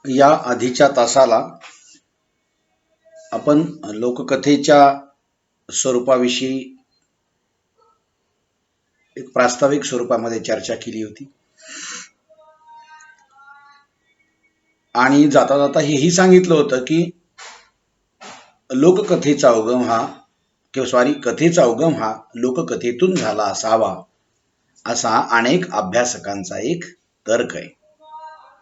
या आधीच्या तासाला आपण लोककथेच्या स्वरूपाविषयी एक प्रास्ताविक स्वरूपामध्ये चर्चा केली होती आणि जाता जाता हेही सांगितलं होतं की लोककथेचा उगम हा कथेचा उगम हा लोककथेतून झाला असावा असा अनेक अभ्यासकांचा एक तर्क आहे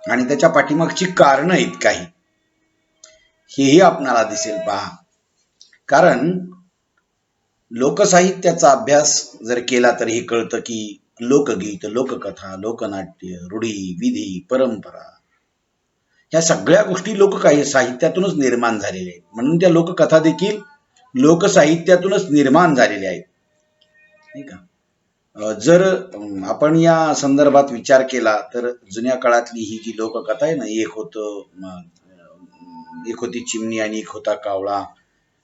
आणि त्याच्या पाठीमागची कारणं आहेत काही, हेही आपणाला दिसेल पहा. कारण लोकसाहित्याचा अभ्यास जर केला तर हे कळतं की लोकगीत, लोककथा, लोकनाट्य, रूढी, विधी, परंपरा ह्या सगळ्या गोष्टी साहित्यातूनच निर्माण झालेल्या आहेत. म्हणून त्या लोककथा देखील लोकसाहित्यातूनच निर्माण झालेल्या आहेत, नाही का. जर आपण या संदर्भात विचार केला तर जुन्या काळातली ही जी लोककथा आहे ना, एक होती चिमणी आणि एक होता कावळा.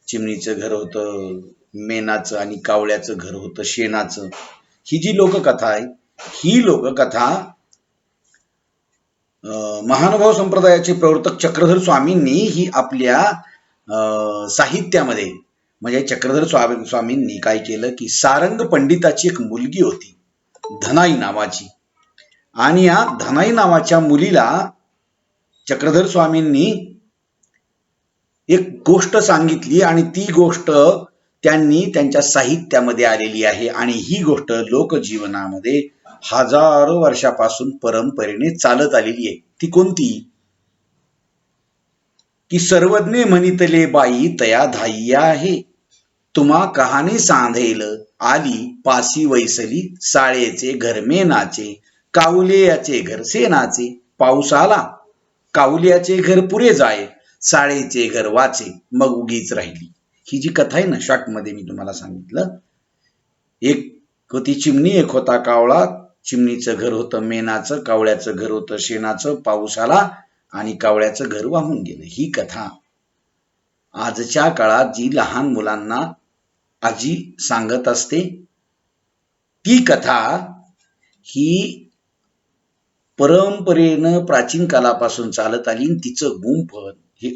चिमणीचं घर होतं मेणाचं आणि कावळ्याचं घर होतं शेणाचं. ही जी लोककथा आहे, ही लोककथा महानुभाव संप्रदायाचे प्रवर्तक चक्रधर स्वामींनी ही आपल्या साहित्यामध्ये, म्हणजे चक्रधर स्वामींनी काय केलं की सारंग पंडिताची एक मुलगी होती धनाई नावाची, आणि या धनाई नावाच्या मुलीला चक्रधर स्वामींनी एक गोष्ट सांगितली आणि ती गोष्ट त्यांनी त्यांच्या साहित्यामध्ये आलेली आहे. आणि ही गोष्ट लोकजीवनामध्ये हजारो वर्षापासून परंपरेने चालत आलेली आहे. ती कोणती की सर्वज्ञ म्हणितले बाई तया धाई आहे, तुम्हा कहाणी सांधेल आली पासी वैसली, साळेचे घर मेनाचे, कावलेयाचे घर सेनाचे, पाऊस आला कावल्याचे घर पुरे जाय, साळेचे घर वाचे मग उगीच राहिली. ही जी कथा आहे ना, शॉर्ट मध्ये मी तुम्हाला सांगितलं. एक होती चिमणी, एक होता कावळा. चिमणीचं घर होतं मेणाचं, कावळ्याचं घर होतं शेणाचं, पाऊस आला आणि कावळ्याचं घर वाहून गेलं. ही कथा आजच्या काळात जी लहान मुलांना आजी सांगत असते, ती कथा ही परंपरेनं प्राचीन कालापासून चालत आली. तिचं गुंफण हे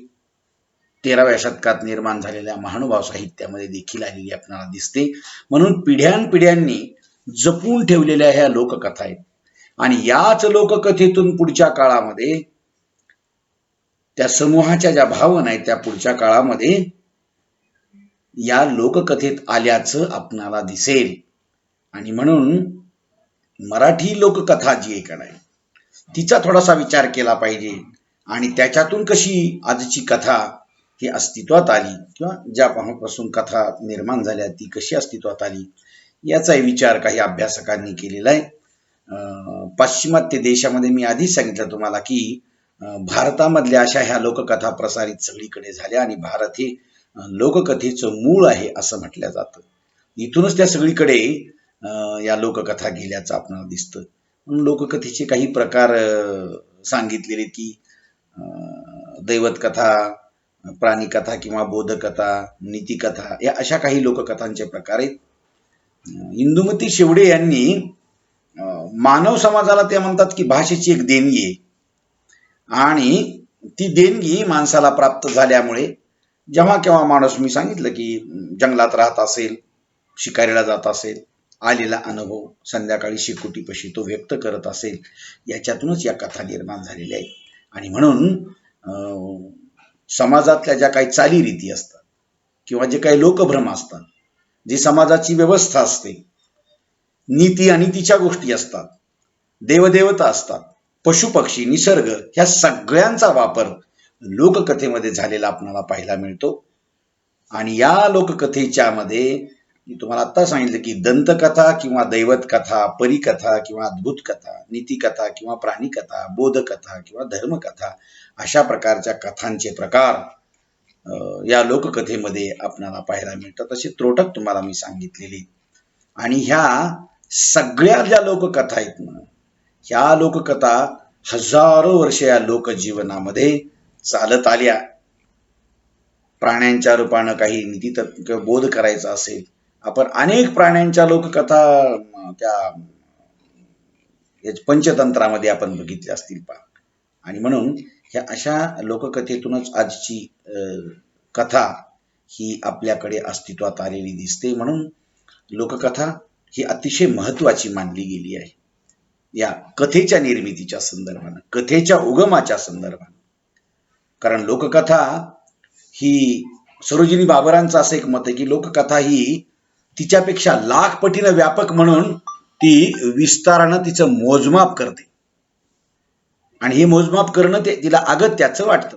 13व्या शतकात निर्माण झालेल्या महानुभाव साहित्यामध्ये देखील आलेली आपल्याला दिसते. म्हणून पिढ्यानपिढ्यांनी जपून ठेवलेल्या ह्या लोककथा आहेत. आणि याच लोककथेतून पुढच्या काळामध्ये त्या समूहाच्या ज्या भावना आहेत त्या पुढच्या काळामध्ये या लोककथेत आल्याचं आपणाला दिसेल. आणि म्हणून मराठी लोककथा जी एक आहे तिचा थोडासा विचार केला पाहिजे आणि त्याच्यातून कशी आजची कथा ही अस्तित्वात आली किंवा ज्यापासून कथा निर्माण झाल्या ती कशी अस्तित्वात आली याचाही विचार काही अभ्यासकांनी केलेला आहे. पाश्चिमात्य देशामध्ये मी आधीच सांगितलं तुम्हाला की भारतामधल्या अशा ह्या लोककथा प्रसारित सगळीकडे झाल्या आणि भारत हे लोककथेचं मूळ आहे असं म्हटलं जातं. इथूनच त्या सगळीकडे या लोककथा गेल्याचं आपल्याला दिसतं. म्हणून लोककथेचे काही प्रकार सांगितलेले की दैवत कथा, प्राणिकथा किंवा बोधकथा, नीतिकथा या अशा काही लोककथांचे प्रकार आहेत. इंदुमती शेवडे यांनी मानव समाजाला ते म्हणतात की भाषेची एक देणगी आहे आणि ती देणगी माणसाला प्राप्त झाल्यामुळे जेव्हा केव्हा माणूस, मी सांगितलं की जंगलात राहत असेल, शिकारीला जात असेल, आलेला अनुभव संध्याकाळी शेकोटीपाशी तो व्यक्त करत असेल, याच्यातूनच या कथा निर्माण झालेल्या आहेत. आणि म्हणून समाजातल्या ज्या काही चालीरीती असतात किंवा जे काही लोकभ्रम असतात, जी समाजाची व्यवस्था असते, नीती अनितीच्या गोष्टी असतात, देवदेवता असतात, पशुपक्षी, निसर्ग, ह्या सगळ्यांचा वापर लोककथेमध्ये झालेला आपल्याला पाहायला मिळतो. आणि या लोककथेच्या मध्ये मी तुम्हाला आता सांगितलं की दंतकथा किंवा दैवत कथा, परिकथा किंवा अद्भुत कथा, नीतिकथा किंवा प्राणिकथा, बोधकथा किंवा धर्मकथा, अशा प्रकारच्या कथांचे प्रकार या लोककथेमध्ये आपल्याला पाहायला मिळतात. असे त्रोटक तुम्हाला मी सांगितलेले. आणि ह्या सगळ्या ज्या लोककथा आहेत ना, ह्या लोककथा हजारो वर्ष या लोकजीवनामध्ये चालत आल्या. प्राण्यांच्या रूपानं काही नीती बोध करायचा असेल, आपण अनेक प्राण्यांच्या लोककथा त्या पंचतंत्रामध्ये आपण बघितल्या असतील पहा. आणि म्हणून ह्या अशा लोककथेतूनच आजची कथा ही आपल्याकडे अस्तित्वात आलेली दिसते. म्हणून लोककथा ही अतिशय महत्वाची मानली गेली आहे या कथेच्या निर्मितीच्या संदर्भानं, कथेच्या उगमाच्या संदर्भानं. कारण लोककथा ही सरोजिनी बाबरांचं असं एक मत आहे की लोककथा ही तिच्यापेक्षा लाख पटीनं व्यापक म्हणून ती विस्तारानं तिचं मोजमाप करते आणि हे मोजमाप करणं ते तिला अगत्याचं वाटतं.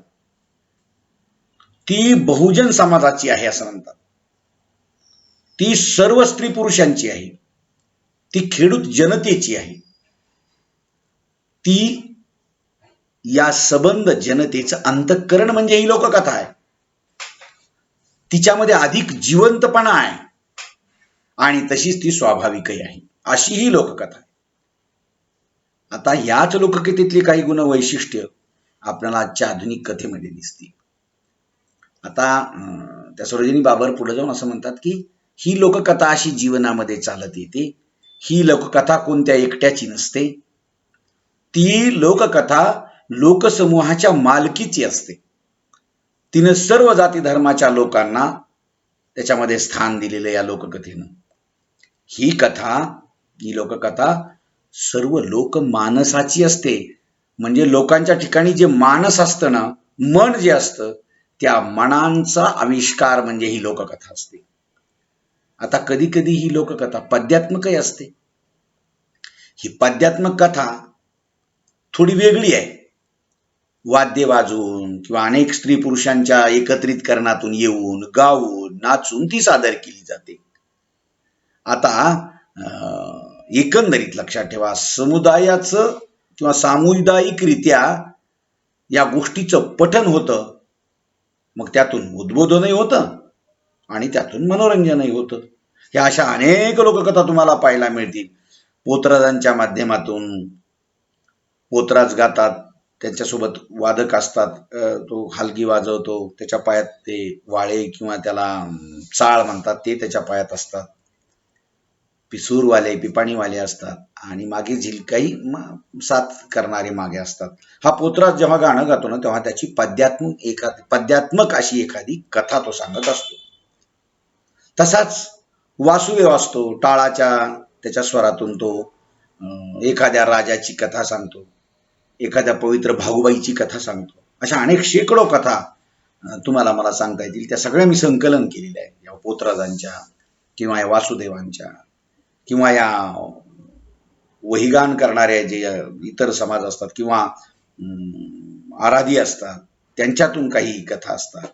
ती बहुजन समाजाची आहे असं म्हणतात. ती सर्व स्त्री पुरुषांची आहे. ती खेडूत जनतेची आहे. ती या सबंध जनतेचं अंतःकरण म्हणजे ही लोककथा आहे. तिच्यामध्ये अधिक जिवंतपणा आहे आणि तशीच ती स्वाभाविकही आहे. अशी ही लोककथा आहे. आता याच लोककथेतली काही गुण वैशिष्ट्य आपल्याला आजच्या आधुनिक कथेमध्ये दिसतील. आता त्या सरोजिनी बाबर पुढे जाऊन असं म्हणतात की ही लोककथा अशी जीवनामध्ये चालत येते. ही लोककथा कोणत्या एकट्याची नसते. ती लोककथा लोकसमूहाच्या मालकीची असते. तिनं सर्व जाती धर्माच्या लोकांना त्याच्यामध्ये स्थान दिलेलं या लोककथेनं. ही कथा, ही लोककथा सर्व लोकमानसाची असते. म्हणजे लोकांच्या ठिकाणी जे मानस असतं ना, मन जे असतं, त्या मनांचा आविष्कार म्हणजे ही लोककथा असते. आता कधी कधी ही लोककथा पद्यात्मकही असते. ही पद्यात्मक कथा थोडी वेगळी आहे. वाद्य वाजवून किंवा अनेक स्त्री पुरुषांच्या एकत्रितकरणातून येऊन गाऊन नाचून ती सादर केली जाते. आता एकंदरीत लक्षात ठेवा, समुदायाचं किंवा सामुदायिकरित्या या गोष्टीचं पठन होतं, मग त्यातून उद्बोधनही होतं आणि त्यातून मनोरंजनही होतं. ह्या अशा अनेक लोककथा तुम्हाला पाहायला मिळतील. पोतराजांच्या माध्यमातून पोतराज गातात, त्यांच्यासोबत वादक असतात, तो हलगी वाजवतो, त्याच्या पायात ते वाळे किंवा त्याला चाळ म्हणतात ते त्याच्या पायात असतात. पिसूरवाले पिपाणीवाले असतात आणि मागे झिलकाई साथ करणारे मागे असतात. हा पोतराज जेव्हा गाणं गातो ना, तेव्हा त्याची पद्यात्मक अशी एखादी कथा तो सांगत असतो. तसाच वासुदेव असतो, टाळाच्या त्याच्या स्वरातून तो एखाद्या राजाची कथा सांगतो, एखाद्या पवित्र भाऊबाईची कथा सांगतो. अशा अनेक शेकडो कथा तुम्हाला मला सांगता येतील. त्या सगळ्या मी संकलन केलेल्या आहेत, या पोतराजांच्या किंवा या वासुदेवांच्या किंवा या वहिगान करणाऱ्या जे इतर समाज असतात किंवा आराधी असतात, त्यांच्यातून काही कथा असतात.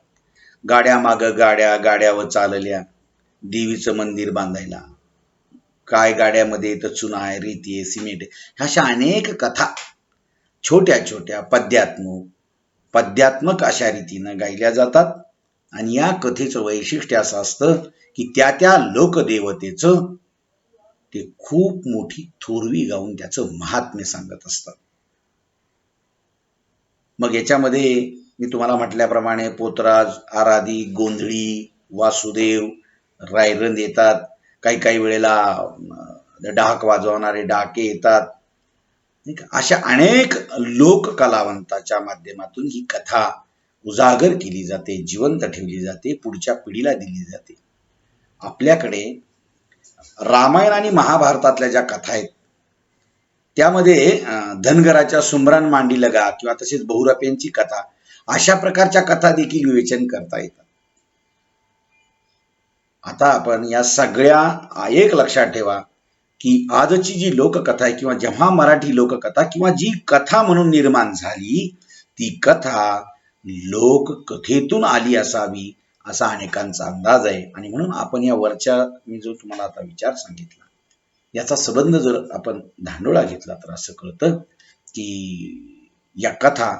गाड्या माग गाड्या, गाड्यावर चालल्या देवीचं मंदिर बांधायला, काय गाड्यामध्ये तर चुना आहे, रेती आहे, सिमेंट आहे. अशा अनेक कथा छोट्या छोट्या पद्यात्मक अशा रीतीनं गायल्या जातात. आणि या कथेचं वैशिष्ट्य असं असतं की त्या त्या लोकदेवतेचं ते खूप मोठी थोरवी गाऊन त्याचं महात्म्य सांगत असतात. मग याच्यामध्ये मी तुम्हाला म्हटल्याप्रमाणे पोतराज, आराधी, गोंधळी, वासुदेव, रायरंद येतात. काही काही वेळेला डाक वाजवणारे डाके येतात. अशा अनेक लोक कलावंताच्या माध्यमातून ही कथा उजागर केली जाते, जिवंत ठेवली जाते, पुढच्या पिढीला दिली जाते. आपल्याकडे रामायण आणि महाभारतातल्या ज्या कथा आहेत त्यामध्ये धनगराच्या सुमरान मांडी लगा किंवा तसेच बहुरप्यांची कथा, अशा प्रकारच्या कथा देखील विवेचन करता येतात. आता आपण या सगळ्या एक लक्षात ठेवा की आजची जी लोककथा आहे किंवा जेव्हा मराठी लोककथा किंवा जी कथा म्हणून निर्माण झाली, ती कथा लोककथेतून आली असावी असा अनेकांचा अंदाज आहे. आणि म्हणून आपण या वरच्या मी जो तुम्हाला आता विचार सांगितला याचा संबंध जर आपण धांडोळा घेतला तर असं कळतं की या कथा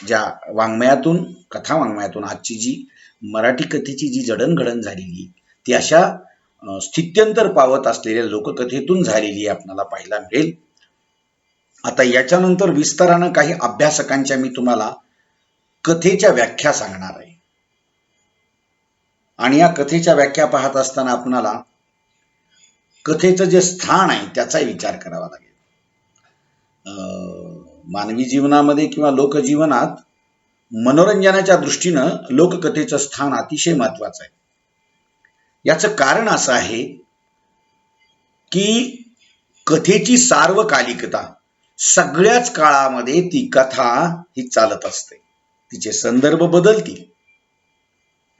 ज्या वाङ्मयातून, कथा वाङ्मयातून आजची जी मराठी कथेची जी जडणघडण झालेली ती अशा स्थित्यंतर पावत असलेल्या लोककथेतून झालेली आपल्याला पाहायला मिळेल. आता याच्यानंतर विस्तारानं काही अभ्यासकांच्या मी तुम्हाला कथेच्या व्याख्या सांगणार आहे. आणि या कथेच्या व्याख्या पाहत असताना आपल्याला कथेचं जे स्थान आहे त्याचाही विचार करावा लागेल. मानवी जीवनामध्ये किंवा लोकजीवनात मनोरंजनाच्या दृष्टीनं लोककथेचं स्थान अतिशय महत्वाचं आहे. याचं कारण असं आहे की कथेची सार्वकालिकता, सगळ्याच काळामध्ये ती कथा ही चालत असते. तिचे संदर्भ बदलतील,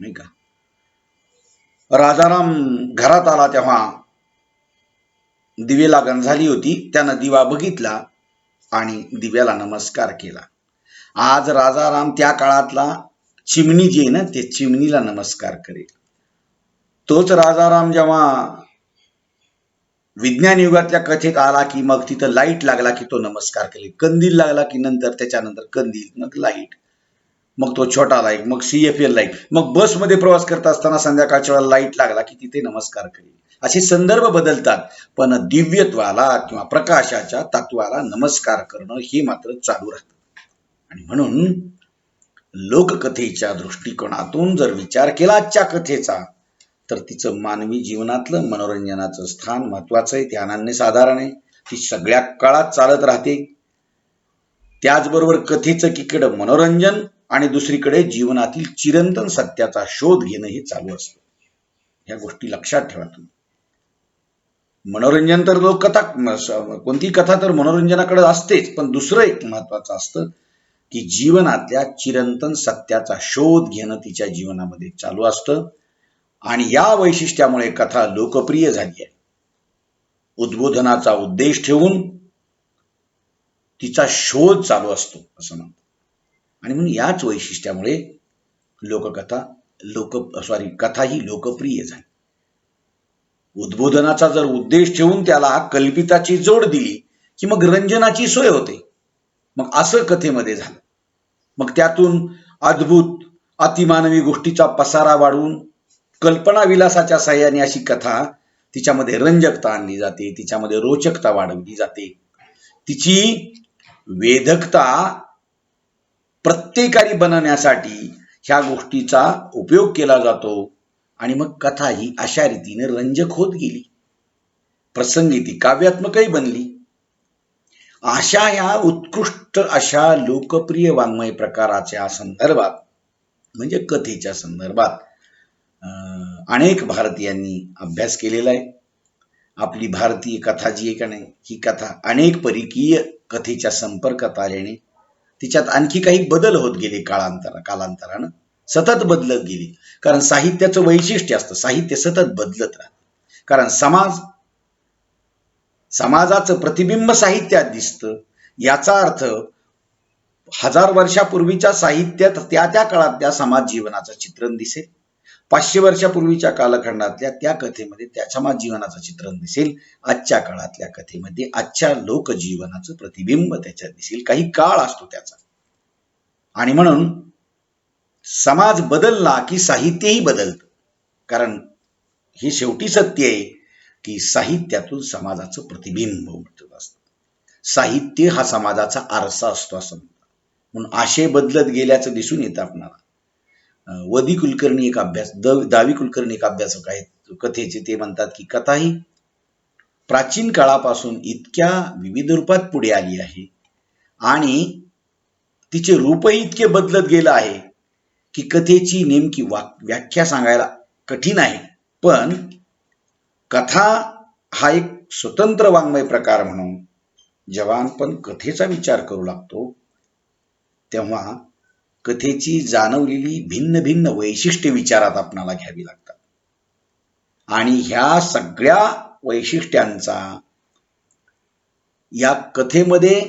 नाही का. राजाराम घरात आला तेव्हा दिवेला गंज होती. त्यानं दिवा बघितला आणि दिव्याला नमस्कार केला. आज राजाराम त्या काळातला चिमणी जी आहे ना, ते चिमणीला नमस्कार करेल. तोच राजाराम जेव्हा विज्ञान युगातल्या कथेत आला की मग तिथं लाईट लागला की तो नमस्कार करेल. कंदील लागला की नंतर त्याच्यानंतर कंदील, मग लाईट, मग तो छोटा लाईट, मग CFL लाईट, मग बसमध्ये प्रवास करत असताना संध्याकाळच्या वेळेला लाईट लागला की तिथे नमस्कार करेल. असे संदर्भ बदलतात, पण दिव्यत्वाला किंवा प्रकाशाच्या तत्वाला नमस्कार करणं हे मात्र चालू राहतं. आणि म्हणून लोककथेच्या दृष्टिकोनातून जर विचार केला आजच्या कथेचा, तर तिचं मानवी जीवनातलं मनोरंजनाचं स्थान महत्वाचं आहे. ते अनन्यसाधारण आहे. ती सगळ्या काळात चालत राहते. त्याचबरोबर कथेचं एकीकडे मनोरंजन आणि दुसरीकडे जीवनातील चिरंतन सत्याचा शोध घेणं हे चालू असतं. या गोष्टी लक्षात ठेवा तुम्ही. मनोरंजन तर लोककथा, कोणती कथा तर मनोरंजनाकडे असतेच, पण दुसरं एक महत्वाचं असतं की जीवनातल्या चिरंतन सत्याचा शोध घेणं तिच्या जीवनामध्ये चालू असतं. आणि या वैशिष्ट्यामुळे कथा लोकप्रिय झाली आहे. उद्बोधनाचा उद्देश ठेवून तिचा शोध चालू असतो असं म्हणतात. आणि म्हणून याच वैशिष्ट्यामुळे कथा ही लोकप्रिय झाली. उद्बोधनाचा जर उद्देश ठेवून त्याला कल्पिताची जोड दिली की मग रंजनाची सोय होते. मग असं कथेमध्ये झालं. मग त्यातून अद्भुत अतिमानवी गोष्टीचा पसारा वाढवून कल्पना विलासाच्या साह्याने अशी कथा तिच्यामध्ये रंजकता आणली जाते, तिच्यामध्ये रोचकता वाढवली जाते, तिची वेधकता प्रत्येकारी बनवण्यासाठी ह्या गोष्टीचा उपयोग केला जातो. आणि मग कथा ही अशा रीतीने रंजक होत गेली. प्रसंगी ती काव्यात्मकही बनली. अशा या उत्कृष्ट अशा लोकप्रिय वाङ्मय प्रकाराच्या संदर्भात, म्हणजे कथेच्या संदर्भात अनेक भारतीयांनी अभ्यास केलेला आहे. आपली भारतीय कथा जी आहे का नाही, ही कथा अनेक परिकीय कथेच्या संपर्कात आल्याने तिच्यात आणखी काही बदल होत गेले. कालांतरानं सतत बदलत गेली. कारण साहित्याचं वैशिष्ट्य असतं, साहित्य सतत बदलत राहतं. कारण समाजाचं प्रतिबिंब साहित्यात दिसतं. याचा अर्थ 1000 वर्षापूर्वीच्या साहित्यात त्या काळातल्या समाज जीवनाचं चित्रण दिसेल. 500 वर्षापूर्वीच्या कालखंडातल्या त्या कथेमध्ये त्या समाज जीवनाचं चित्रण दिसेल. आजच्या काळातल्या कथेमध्ये आजच्या लोकजीवनाचं प्रतिबिंब त्याच्यात दिसेल. काही काळ असतो त्याचा. आणि म्हणून समाज बदलला की साहित्यही बदलतं. कारण हे शेवटी सत्य आहे की साहित्यातून समाजाचं प्रतिबिंब उमटत असतं. साहित्य हा समाजाचा आरसा असतो असं म्हणतात. म्हणून आशय बदलत गेल्याचं दिसून येतं आपल्याला. दावी कुलकर्णी एक अभ्यासक आहेत कथेचे. ते म्हणतात की कथा ही प्राचीन काळापासून इतक्या विविध रूपात पुढे आली आहे आणि तिचे रूपही इतके बदलत गेलं आहे की कथेची नेमकी व्याख्या सांगायला कठीण आहे. पण कथा हा एक स्वतंत्र वाङ्मय प्रकार म्हणून जेव्हा आपण कथेचा विचार करू लागतो, तेव्हा कथेची जाणवलेली भिन्न भिन्न वैशिष्ट्ये विचारात आपणाला घ्यावी लागतात. आणि ह्या सगळ्या वैशिष्ट्यांचा या कथेमध्ये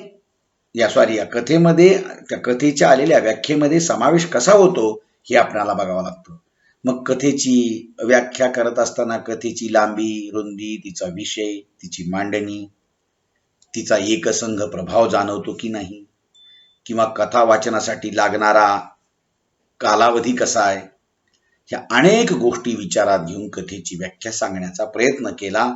त्या कथेच्या आलेल्या व्याख्येमध्ये समावेश कसा होतो हे आपल्याला बघावं लागतं. मग कथेची व्याख्या करत असताना कथेची लांबी, रुंदी, तिचा विषय, तिची मांडणी, तिचा एकसंघ प्रभाव जाणवतो की नाही, किंवा कथा वाचनासाठी लागणारा कालावधी कसा आहे, ह्या अनेक गोष्टी विचारात घेऊन कथेची व्याख्या सांगण्याचा प्रयत्न केला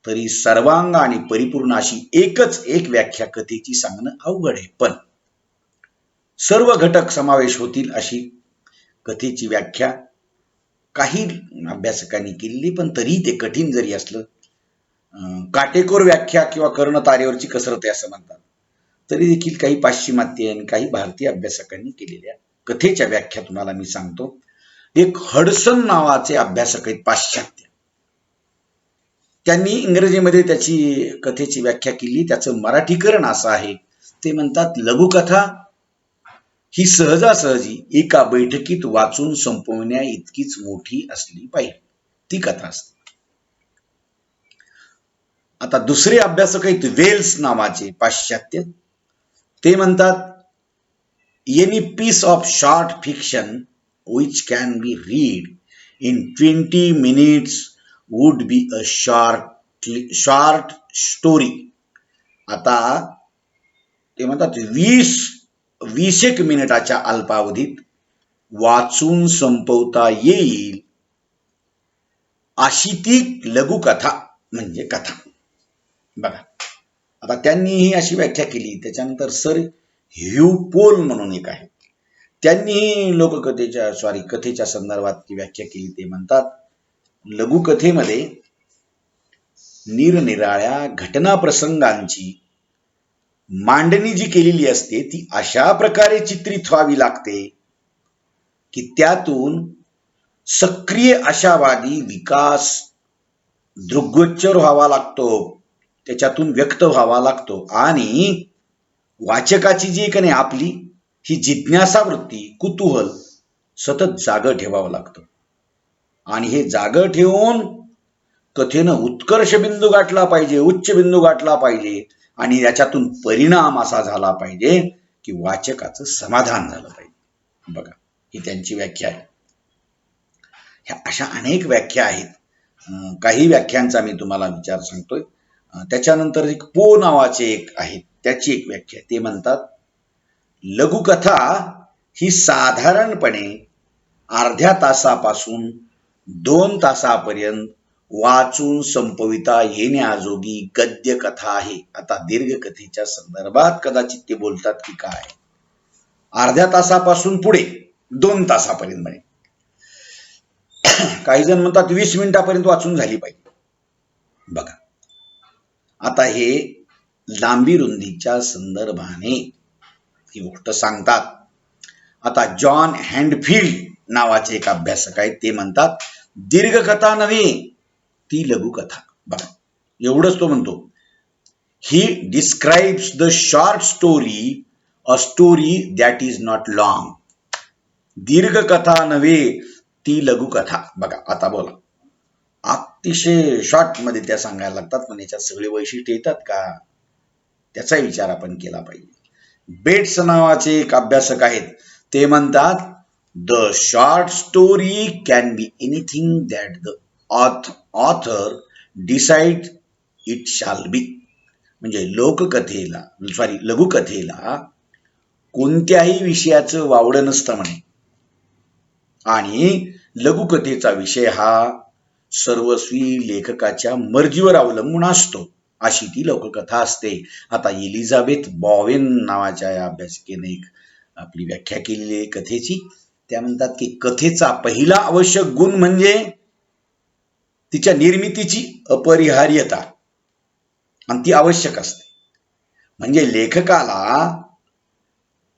तरी सर्वांग आणि परिपूर्ण अशी एकच एक व्याख्या कथेची सांगणं अवघड आहे. पण सर्व घटक समावेश होतील अशी कथेची व्याख्या काही अभ्यासकांनी केलेली, पण तरी ते कठीण जरी असलं, काटेकोर व्याख्या किंवा कर्ण कसरत आहे असं म्हणतात, तरी देखील काही पाश्चिमात्य आणि काही भारतीय अभ्यासकांनी केलेल्या कथेच्या व्याख्या तुम्हाला मी सांगतो. एक हडसन नावाचे अभ्यासक आहेत पाश्चात्य, त्यांनी इंग्रजीमध्ये त्याची कथेची व्याख्या केली. त्याचं मराठीकरण असं आहे, ते म्हणतात लघुकथा ही सहजासहजी एका बैठकीत वाचून संपवण्या इतकीच मोठी असली पाहिजे, ती कथा असते. आता दुसरे अभ्यासक आहेत वेल्स नावाचे पाश्चात्य, ते म्हणतात any piece of short fiction which can be read in 20 minutes would be a short story. आता ते म्हणतात 20 मिनिटाच्या अल्पावधीत वाचून संपवता येईल अशी ती लघुकथा म्हणजे कथा. बघा, आता त्यांनी ही अशी व्याख्या केली. त्याच्यानंतर सर ह्यू पोल म्हणून एक आहे, त्यांनी कथेच्या संदर्भात ती व्याख्या केली. ते म्हणतात लघुकथेमध्ये निरनिराळ्या घटना प्रसंगांची मांडणी जी केलेली असते ती अशा प्रकारे चित्रित व्हावी लागते की त्यातून सक्रिय आशावादी विकास दृग्गोचर व्हावा लागतो, त्याच्यातून व्यक्त व्हावा लागतो आणि वाचकाची जी काही आपली ही जिज्ञासा वृत्ती, कुतूहल सतत जागं ठेवावं लागतं. आणि हे जागं ठेवून कथेनं उत्कर्ष बिंदू गाठला पाहिजे, उच्च बिंदू गाठला पाहिजे आणि याच्यातून परिणाम असा झाला पाहिजे की वाचकाचं समाधान झालं पाहिजे. बघा, ही त्यांची व्याख्या आहे. ह्या अशा अनेक व्याख्या आहेत. काही व्याख्यांचा मी तुम्हाला विचार सांगतोय. त्याच्यानंतर एक पो नावाचे एक आहेत, त्याची एक व्याख्या. ते म्हणतात लघुकथा ही साधारणपणे अर्ध्या तासापासून 2 तासापर्यंत वाचून संपविता येण्याजोगी गद्य कथा आहे. आता दीर्घ कथेच्या संदर्भात कदाचित ते बोलतात की काय, अर्ध्या तासापासून पुढे 2 तासापर्यंत म्हणे. काही जण म्हणतात 20 मिनिटापर्यंत वाचून झाली पाहिजे. बघा, आता हे लांबी रुंदीच्या संदर्भाने ही गोष्ट सांगतात. आता जॉन हँडफिल्ड नावाचे एक अभ्यासक आहेत, ते म्हणतात दीर्घकथा नव्हे ती लघुकथा. बघा, एवढंच तो म्हणतो. ही describes the short story, a story that is not long. दीर्घकथा नव्हे ती लघुकथा. बघा, आता बोला, अतिशय शॉर्ट मध्ये त्या सांगायला लागतात, पण याच्यात सगळे वैशिष्ट्य येतात का, त्याचा विचार आपण केला पाहिजे. बेट्स नावाचे एक अभ्यासक आहेत, ते म्हणतात the short story can be anything that the author decide it shall be. म्हणजे लघुकथेला कोणत्याही विषयाचं वावडं नसतं म्हणे, आणि लघुकथेचा विषय हा सर्वस्वी लेखकाच्या मर्जीवर अवलंबून असतो, अशी ती लोककथा असते. आता एलिझाबेथ बॉवेन नावाच्या या अभ्यासिकेने एक आपली व्याख्या केलेली आहे कथेची. त्या म्हणतात की कथेचा पहिला आवश्यक गुण म्हणजे तिच्या निर्मितीची अपरिहार्यता, आणि ती आवश्यक असते. म्हणजे लेखकाला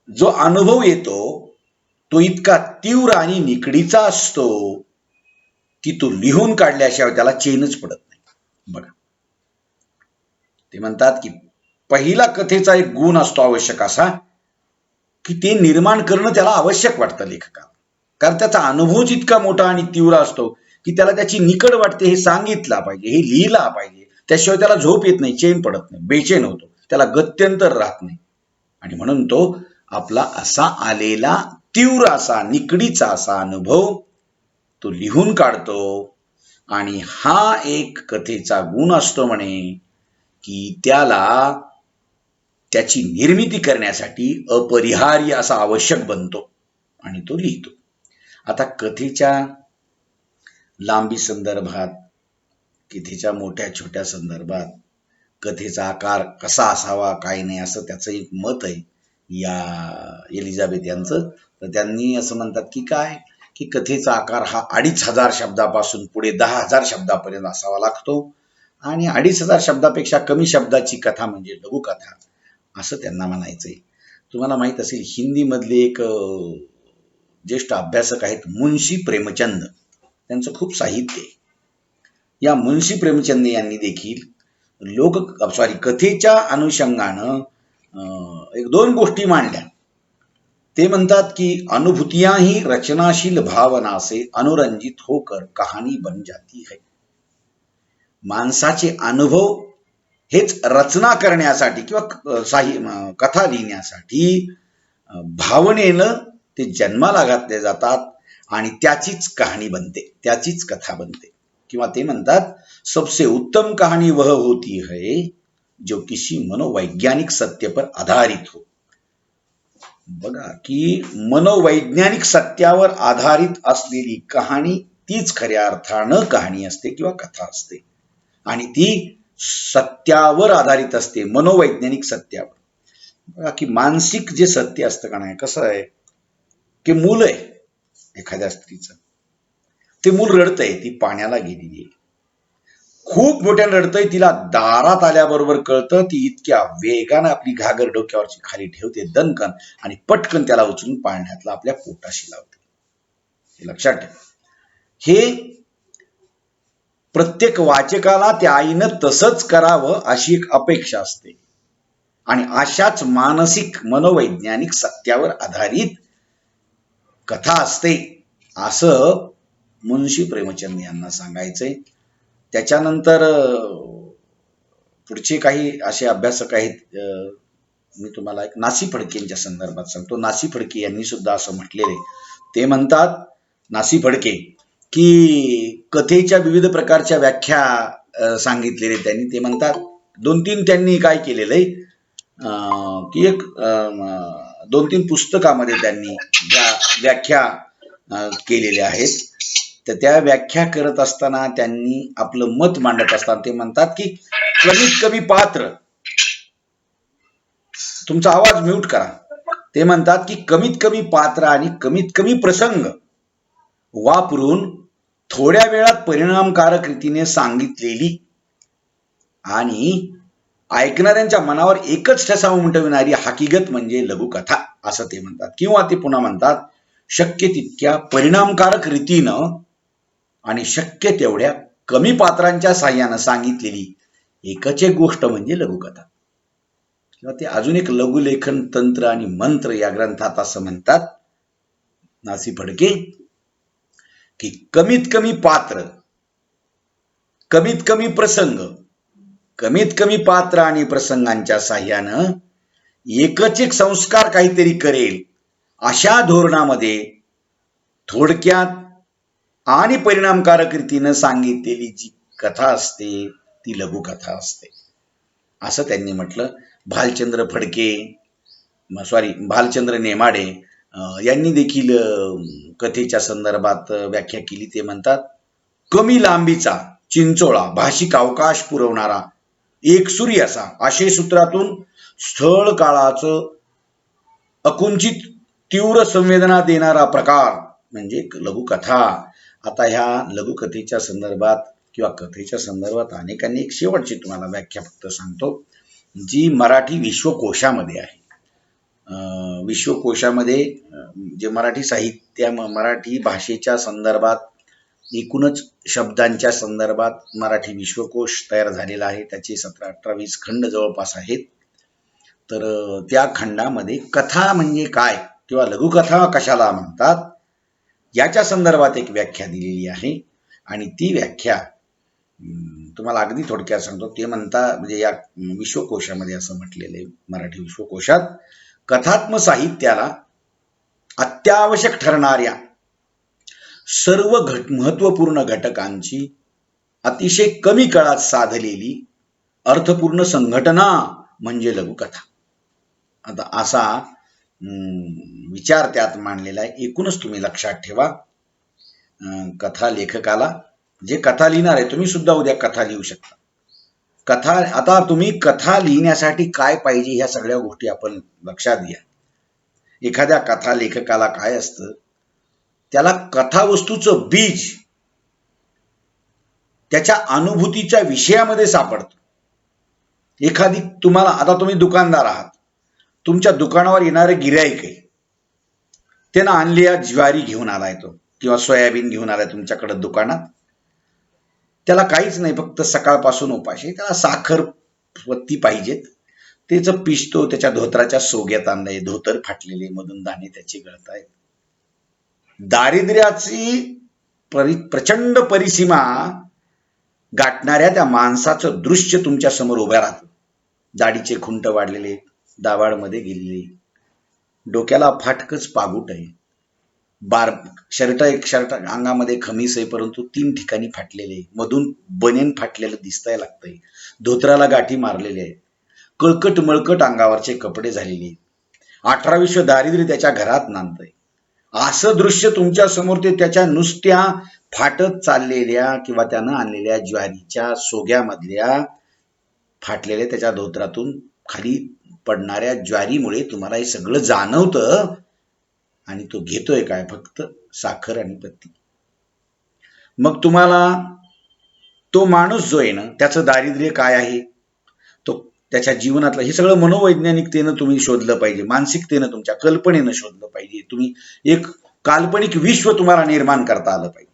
जो अनुभव येतो तो इतका तीव्र आणि निकडीचा असतो की तो लिहून काढल्याशिवाय त्याला चैनच पडत नाही. बघा, ते म्हणतात की पहिला कथेचा एक गुण असतो आवश्यक असा की ते निर्माण करणं त्याला आवश्यक वाटतं लेखकाला, कारण त्याचा अनुभवच इतका मोठा आणि तीव्र असतो की त्याला त्याची निकड वाटते. हे सांगितला पाहिजे, हे लिहिला पाहिजे, त्याशिवाय त्याला झोप येत नाही, चैन पडत नाही, बेचैन होतो, त्याला गत्यंतर राहत नाही. आणि म्हणून तो आपला असा आलेला तीव्र असा निकडीचा असा अनुभव तो लिहून काढतो. आणि हा एक कथेचा गुण असतो म्हणे की त्याला त्याची निर्मिती करण्यासाठी अपरिहार्य असा आवश्यक बनतो आणि तो लिहितो. आता कथेच्या लांबी संदर्भात, कथेच्या मोठ्या छोट्या संदर्भात, कथेचा आकार कसा असावा काय नाही असं त्याचं एक मत आहे या एलिझाबेथ यांचं. तर त्यांनी असं म्हणतात की काय, की कथेचा आकार हा 2500 शब्दापासून पुढे 10,000 शब्दापर्यंत असावा लागतो, आणि 2500 शब्दापेक्षा कमी शब्दाची कथा म्हणजे लघुकथा असं त्यांना म्हणायचंय. तुम्हाला माहित असेल हिंदी मधले एक ज्येष्ठ अभ्यासक आहेत मुन्शी प्रेमचंद, त्यांचं खूप साहित्य आहे. या मुन्शी प्रेमचंद यांनी देखील कथेच्या अनुषंगानं एक दोन गोष्टी मांडल्या. ते म्हणतात की अनुभूतियां ही रचनाशील भावना से अनुरंजित होकर कहानी बन जाती है. माणसाचे अनुभव हेच रचना करण्यासाठी किंवा कथा लिहिण्यासाठी भावनेनं ते जन्माला घातले जातात आणि त्याचीच कहाणी बनते, त्याचीच कथा बनते. किंवा ते म्हणतात सबसे उत्तम कहानी वह होती है जो किसी मनोवैज्ञानिक सत्य पर आधारित हो. बघा की मनोवैज्ञानिक सत्यावर आधारित असलेली कहाणी तीच खऱ्या अर्थानं कहाणी असते किंवा कथा असते, आणि ती सत्यावर आधारित असते, मनोवैज्ञानिक सत्यावर. बघा की मानसिक जे सत्य असतं का नाही, कसं आहे की मूल आहे एखाद्या स्त्रीचं, ते मूल रडतंय, ती पाण्याला गेलेली आहे, खूप मोठ्याने रडतंय, तिला दारात आल्याबरोबर कळतं, ती इतक्या वेगानं आपली घागर डोक्यावरची खाली ठेवते दणकन आणि पटकन त्याला उचलून पाळण्यातला आपल्या पोटाशी लावते. हे लक्षात ठेवा. हे प्रत्येक वाचकाला त्या आईनं तसंच करावं अशी एक अपेक्षा असते, आणि अशाच मानसिक मनोवैज्ञानिक सत्यावर आधारित कथा असते असं मुन्शी प्रेमचंद यांना सांगायचंय. त्याच्यानंतर पुढचे काही असे अभ्यासक आहेत. मी तुम्हाला एक नासी फडकेंच्या संदर्भात सांगतो. नासी फडके यांनी सुद्धा असं म्हटलेले. ते म्हणतात, नासी फडके, की कथेच्या विविध प्रकारच्या व्याख्या सांगितलेले त्यांनी. ते म्हणतात 2-3 त्यांनी काय केलेलं आहे की एक 2-3 पुस्तकामध्ये त्यांनी ज्या व्याख्या केलेल्या आहेत, तर त्या व्याख्या करत असताना त्यांनी आपलं मत मांडत असताना ते म्हणतात की कमीत कमी पात्र, तुमचा आवाज म्यूट करा. ते म्हणतात की कमीत कमी पात्र आणि कमीत कमी प्रसंग वापरून थोड्या वेळात परिणामकारक रीतीने सांगितलेली आणि ऐकणाऱ्यांच्या मनावर एकच ठसा उमटविणारी हकीकत म्हणजे लघुकथा असं ते म्हणतात. किंवा ते पुन्हा म्हणतात, शक्य तितक्या परिणामकारक रीतीनं आणि शक्य तेवढ्या कमी पात्रांच्या साह्यानं सांगितलेली एकच एक गोष्ट म्हणजे लघुकथा. किंवा ते अजून एक लघुलेखन तंत्र आणि मंत्र या ग्रंथात असं म्हणतात नासी फडके, की कमीत कमी पात्र, कमीत कमी प्रसंग, कमीत कमी पात्र आणि प्रसंगांच्या साह्यानं एकच एक संस्कार काहीतरी करेल अशा धोरणामध्ये थोडक्यात आणि परिणामकारक रीतीनं सांगितलेली जी कथा असते ती लघुकथा असते असं त्यांनी म्हटलं. भालचंद्र नेमाडे यांनी देखील कथेच्या संदर्भात व्याख्या केली. ते म्हणतात, कमी लांबीचा, चिंचोळा, भाषिक अवकाश पुरवणारा, एकसुरी असा आशय सूत्रातून स्थळ काळाचं अकुंचित तीव्र संवेदना देणारा प्रकार म्हणजे लघुकथा. आता ह्या लघुकथेच्या संदर्भात किंवा कथेच्या संदर्भात अनेकांनी एक शेवटची तुम्हाला व्याख्या फक्त सांगतो, जी मराठी विश्वकोशामध्ये आहे. विश्वकोशामध्ये जे मराठी साहित्य, मराठी भाषेच्या संदर्भात, एकूणच शब्दांच्या संदर्भात मराठी विश्वकोश तयार झालेला आहे. त्याचे 17-18-20 खंड जवळपास आहेत. तर त्या खंडामध्ये कथा म्हणजे काय किंवा लघुकथा कशाला म्हणतात याच्या संदर्भात एक व्याख्या दिलेली आहे. आणि ती व्याख्या तुम्हाला अगदी थोडक्यात सांगतो. ते म्हणतात, म्हणजे या विश्वकोशामध्ये असं म्हटलेलं आहे, मराठी विश्वकोशात, कथात्म साहित्याला अत्यावश्यक ठरणाऱ्या सर्व महत्वपूर्ण घटकांची अतिशय कमी काळात साधलेली अर्थपूर्ण संघटना म्हणजे लघुकथा. आता असा विचार त्यात मांडलेला आहे. एकूणच तुम्ही लक्षात ठेवा, कथा लेखकाला, जे कथा लिहिणार आहे, तुम्ही सुद्धा उद्या कथा लिहू शकता. आता तुम्ही कथा लिहिण्यासाठी काय पाहिजे ह्या सगळ्या गोष्टी आपण लक्षात घ्या. एखाद्या कथा लेखकाला काय असतं, त्याला कथावस्तूचं बीज त्याच्या अनुभूतीच्या विषयामध्ये सापडतं. एखादी तुम्हाला, आता तुम्ही दुकानदार आहात, तुमच्या दुकानावर येणारे गिऱ्हाईक आहे, त्यानं आणलेल्या ज्वारी घेऊन आलाय तो किंवा सोयाबीन घेऊन आलाय तुमच्याकडे दुकानात. त्याला काहीच नाही, फक्त सकाळपासून उपाशी. त्याला साखर पत्ती पाहिजेत. त्याचं पिसतो त्याच्या धोत्राच्या सोग्यात आणलंय. धोतर फाटलेले, मधून दाणे त्याचे गळतायत. दारिद्र्याची प्रचंड परिसीमा गाठणाऱ्या त्या माणसाचं दृश्य तुमच्या समोर उभं राहतं. दाढीचे खुंट वाढलेले, दावाडमध्ये गेलेले, डोक्याला फाटकच पागुट आहे. एक शर्ट अंगामध्ये खमीस आहे, परंतु 3 ठिकाणी फाटलेले, मधून बनेन फाटलेलं दिसताय लागतंय. धोत्राला गाठी मारलेले आहेत. कळकट मळकट अंगावरचे कपडे झालेले. 18 दारिद्र्य त्याच्या घरात नांदतंय. असं दृश्य तुमच्या समोर ते त्याच्या नुसत्या फाटत चाललेल्या किंवा त्यानं आणलेल्या ज्वारीच्या सोग्यामधल्या फाटलेल्या त्याच्या धोत्रातून खाली पडणाऱ्या ज्वारीमुळे तुम्हाला हे सगळं जाणवतं. आणि तो घेतोय काय? फक्त साखर आणि पत्ती. मग तुम्हाला तो माणूस जो आहे ना, त्याचं दारिद्र्य काय आहे, तो त्याच्या जीवनातलं हे सगळं मनोवैज्ञानिकतेनं तुम्ही शोधलं पाहिजे. मानसिकतेनं, तुमच्या कल्पनेनं शोधलं पाहिजे. तुम्ही एक काल्पनिक विश्व तुम्हाला निर्माण करता आलं पाहिजे.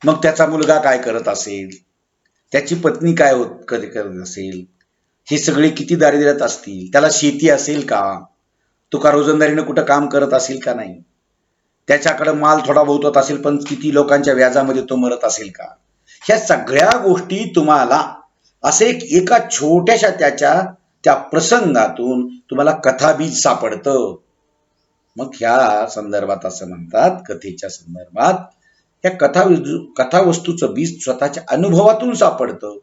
मग त्याचा मुलगा काय करत असेल, त्याची पत्नी काय करत असेल, हे सगळे किती दारिद्र्यात असतील, त्याला शेती असेल का, तो का रोजंदारीनं कुठं काम करत असेल का नाही, त्याच्याकडे माल थोडा बहुत असेल पण किती लोकांच्या व्याजामध्ये तो मरत असेल का. ह्या सगळ्या गोष्टी तुम्हाला असे एका छोट्याशा त्या प्रसंगातून तुम्हाला कथाबीज सापडतं. मग ह्या संदर्भात असं म्हणतात, कथेच्या संदर्भात या कथावस्तूचं बीज स्वतःच्या अनुभवातून सापडतं.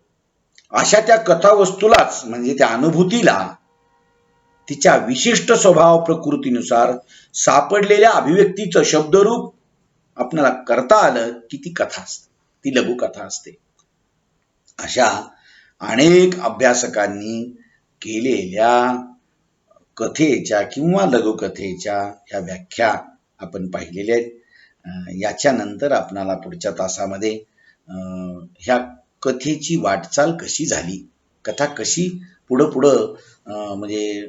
अशा त्या कथावस्तूलाच म्हणजे त्या अनुभूतीला तिच्या विशिष्ट स्वभाव प्रकृतीनुसार सापडलेल्या अभिव्यक्तीचं शब्दरूप आपल्याला करता आलं की ती कथा असते, ती लघुकथा असते. अशा अनेक अभ्यासकांनी केलेल्या कथेच्या किंवा लघुकथेच्या ह्या व्याख्या आपण पाहिलेल्या आहेत. याच्यानंतर आपणाला पुढच्या तासामध्ये ह्या कथेची वाटचाल कशी झाली, कथा कशी पुढं म्हणजे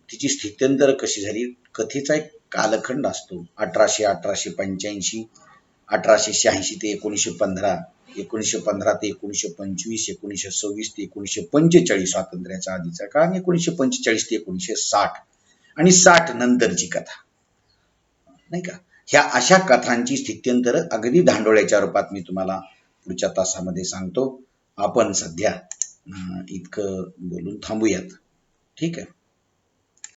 तिची स्थित्यंतर कशी झाली. कथेचा एक कालखंड असतो. 1885, 1886 ते 1915, 1915 ते 1925, 1926 ते 1945 स्वातंत्र्याच्या आधीचा काळ, आणि 1945 ते 1960 आणि 60 नंतरची कथा, नाही का. ह्या अशा कथांची स्थित्यंतर अगदी धांडोळ्याच्या रूपात मी तुम्हाला पुढच्या तासामध्ये सांगतो. आपण सध्या इतकं बोलून थांबूयात. ठीक आहे.